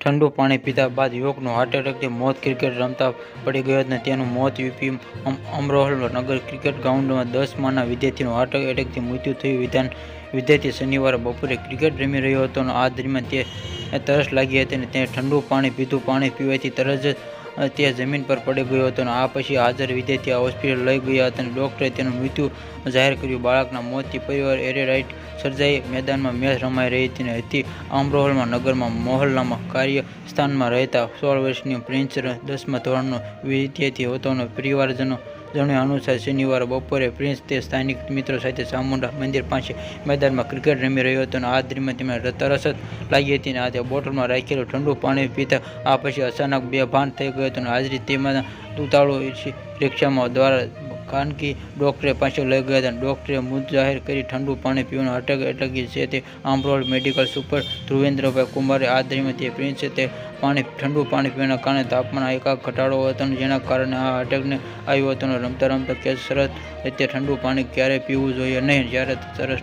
ઠંડુ પાણી પીધા બાદ યુવકનું હાર્ટ એટેકથી મોત. ક્રિકેટ રમતા પડી ગયો અને તેનું મોત. યુપી અમરોહલ નગર ક્રિકેટ ગ્રાઉન્ડમાં 10 માના વિદ્યાર્થીનું હાર્ટ એટેકથી મૃત્યુ થયું. વિદ્યાર્થી શનિવારે બપોરે ક્રિકેટ રમી રહ્યો હતો. આ દરમિયાન તે તરસ લાગી હતી અને તેણે ઠંડુ પાણી પીધું. પાણી પીવાથી તરત જ તે જમીન પર પડી ગયો હતો. આ પછી હાજર વિદ્યાર્થી હોસ્પિટલ લઈ ગયા હતા અને ડોક્ટરે તેનું મૃત્યુ જાહેર કર્યું. બાળકના મોતથી પરિવાર એરેરાઇટ સર્જાઈ. મેદાનમાં મેચ રમાઈ રહી હતી. અમરોહલમાં નગરમાં મોહલ્લામાં કાર્યસ્થાનમાં રહેતા 16 વર્ષીય પ્રિન્સ 10મા ધોરણનો વિદ્યાર્થી હતો. પરિવારજનો જણાવ્યા અનુસાર શનિવારે બપોરે પ્રિન્સ તે સ્થાનિક મિત્રો સાથે ચામુંડા મંદિર પાસે મેદાનમાં ક્રિકેટ રમી રહ્યો હતો. આ દરમિયાન તેમને તરસ લાગી હતી અને આ બોટલમાં રાખેલું ઠંડુ પાણી પીતા આ પછી અચાનક બેભાન થઈ ગયો હતો. હાજરી તેમાં ઉતાળો રિક્ષામાં દ્વારા ખાનગી ડોક્ટરે પાસે લઈ ગયા હતા. ડોક્ટરે મૃત જાહેર કરી. ઠંડુ પાણી પીવાનું અટક છે તે અમરોહલ મેડિકલ સુપર ધ્રુવેન્દ્રભાઈ કુમારે. આ દરમિયાન તે પ્રિન્સે તે ઠંડુ પાણી પીવાના કારણે તાપમાન એકાએક ઘટાડો હતો જેના કારણે આ અટેકને આવ્યો હતો. રમતા રમતા કસરત રીતે ઠંડુ પાણી ક્યારેય પીવું જોઈએ નહીં. જ્યારે તરસ